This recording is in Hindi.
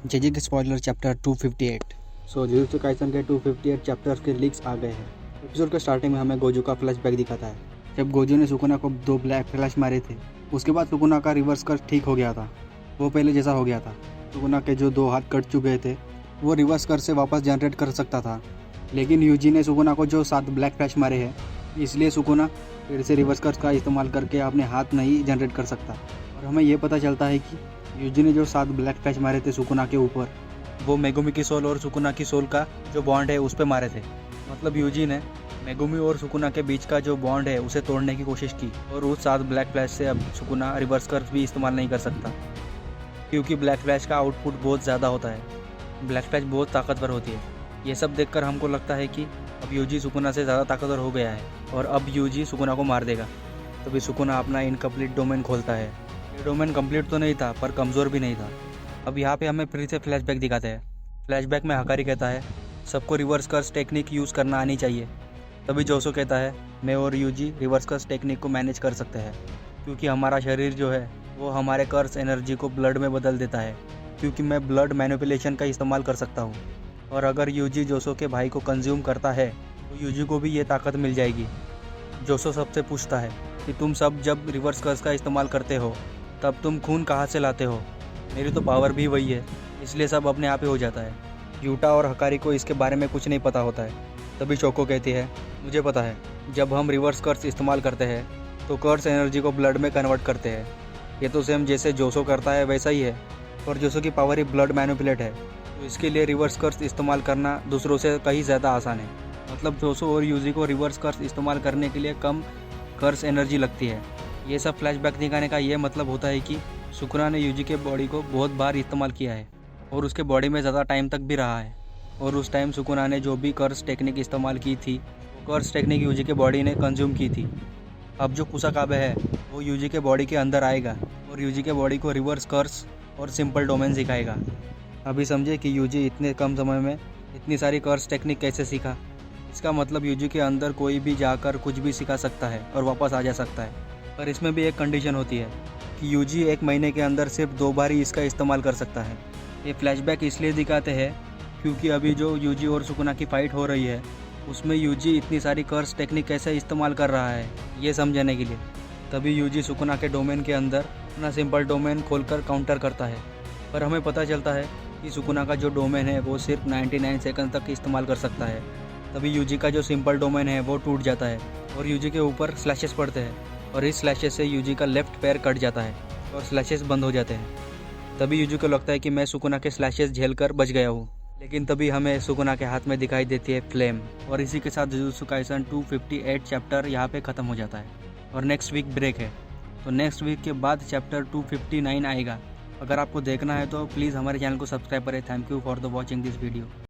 जेजे के स्पॉइलर चैप्टर 258। जुजुत्सु काइसन के 258 चैप्टर्स के लीक्स आ गए हैं। एपिसोड के स्टार्टिंग में हमें गोजू का फ्लैशबैक दिखाता है जब गोजू ने सुकुना को 2 ब्लैक फ्लैश मारे थे। उसके बाद सुकुना का रिवर्स कर्स ठीक हो गया था, वो पहले जैसा हो गया था। सुकुना के जो 2 हाथ कट चुके थे वो रिवर्स कर्स से वापस जनरेट कर सकता था, लेकिन यूजी ने सुकुना को जो 7 ब्लैक फ्लैश मारे हैं, इसलिए सुकुना फिर से रिवर्स कर्स का इस्तेमाल करके अपने हाथ नहीं जनरेट कर सकता। और हमें ये पता चलता है कि यूजी ने जो 7 ब्लैक फ्लैश मारे थे सुकुना के ऊपर, वो मेगुमी की सोल और सुकुना की सोल का जो बॉन्ड है उस पर मारे थे। मतलब यूजी ने मेगुमी और सुकुना के बीच का जो बॉन्ड है उसे तोड़ने की कोशिश की, और उस 7 ब्लैक फ्लैश से अब सुकुना रिवर्स कर्स भी इस्तेमाल नहीं कर सकता, क्योंकि ब्लैक फ्लैश का आउटपुट बहुत ज़्यादा होता है। ब्लैक फ्लैश बहुत ताकतवर होती है। ये सब देखकर हमको लगता है कि अब यूजी सुकुना से ज़्यादा ताकतवर हो गया है और अब यूजी सुकुना को मार देगा। तभी सुकुना अपना इनकम्प्लीट डोमेन खोलता है। ये डोमेन कंप्लीट तो नहीं था पर कमज़ोर भी नहीं था। अब यहाँ पे हमें फिर से फ्लैशबैक दिखाते हैं। फ्लैशबैक में हकारी कहता है सबको रिवर्स कर्स टेक्निक यूज़ करना आनी चाहिए। तभी जोसो कहता है मैं और यूजी रिवर्स कर्स टेक्निक को मैनेज कर सकते हैं, क्योंकि हमारा शरीर जो है वो हमारे कर्स एनर्जी को ब्लड में बदल देता है, क्योंकि मैं ब्लड मैनिपुलेशन का इस्तेमाल कर सकता हूँ। और अगर यूजी जोसो के भाई को कंज्यूम करता है तो यूजी को भी ये ताकत मिल जाएगी। जोसो सबसे पूछता है कि तुम सब जब रिवर्स कर्स का इस्तेमाल करते हो तब तुम खून कहाँ से लाते हो? मेरी तो पावर भी वही है, इसलिए सब अपने आप ही हो जाता है। यूटा और हकारी को इसके बारे में कुछ नहीं पता होता है। तभी शोको कहती है मुझे पता है, जब हम रिवर्स कर्स इस्तेमाल करते हैं तो कर्स एनर्जी को ब्लड में कन्वर्ट करते हैं। ये तो सेम जैसे जोसो करता है वैसा ही है, और जोसो की पावर ही ब्लड मैनिपुलेट है, तो इसके लिए रिवर्स कर्स इस्तेमाल करना दूसरों से कहीं ज़्यादा आसान है। मतलब जोसो और यूजी को रिवर्स कर्स इस्तेमाल करने के लिए कम कर्स एनर्जी लगती है। ये सब फ्लैशबैक दिखाने का ये मतलब होता है कि सुकुना ने यूजी के बॉडी को बहुत बार इस्तेमाल किया है और उसके बॉडी में ज़्यादा टाइम तक भी रहा है। और उस टाइम सुकुना ने जो भी कर्स टेक्निक इस्तेमाल की थी, वो कर्स टेक्निक यूजी के बॉडी ने कंज्यूम की थी। अब जो कुसाकाबे है वो यूजी के बॉडी के अंदर आएगा और यूजी के बॉडी को रिवर्स कर्स और सिंपल डोमेन सिखाएगा। अभी समझे कि यूजी इतने कम समय में इतनी सारी कर्स टेक्निक कैसे सीखा। इसका मतलब यूजी के अंदर कोई भी जाकर कुछ भी सिखा सकता है और वापस आ जा सकता है, पर इसमें भी एक कंडीशन होती है कि यूजी 1 महीने के अंदर सिर्फ 2 बार ही इसका इस्तेमाल कर सकता है। ये फ्लैशबैक इसलिए दिखाते हैं क्योंकि अभी जो यूजी और सुकुना की फ़ाइट हो रही है उसमें यूजी इतनी सारी कर्स टेक्निक कैसे इस्तेमाल कर रहा है ये समझने के लिए। तभी यूजी सुकुना के डोमेन के अंदर अपना सिंपल डोमेन खोलकर काउंटर करता है, पर हमें पता चलता है कि सुकुना का जो डोमेन है वो सिर्फ 99 सेकंड तक इस्तेमाल कर सकता है। तभी यूजी का जो सिंपल डोमेन है वो टूट जाता है और यूजी के ऊपर स्लैशेस पड़ते हैं, और इस स्लैशेस से यूजी का लेफ्ट पैर कट जाता है और स्लैशेस बंद हो जाते हैं। तभी यूजी को लगता है कि मैं सुकुना के स्लैशेस झेलकर बच गया हूँ, लेकिन तभी हमें सुकुना के हाथ में दिखाई देती है फ्लेम। और इसी के साथ जुजुत्सु काइसन 258 चैप्टर यहाँ पे ख़त्म हो जाता है और नेक्स्ट वीक ब्रेक है। तो नेक्स्ट वीक के बाद चैप्टर 259 आएगा। अगर आपको देखना है तो प्लीज़ हमारे चैनल को सब्सक्राइब करें। Thank you for the watching this video.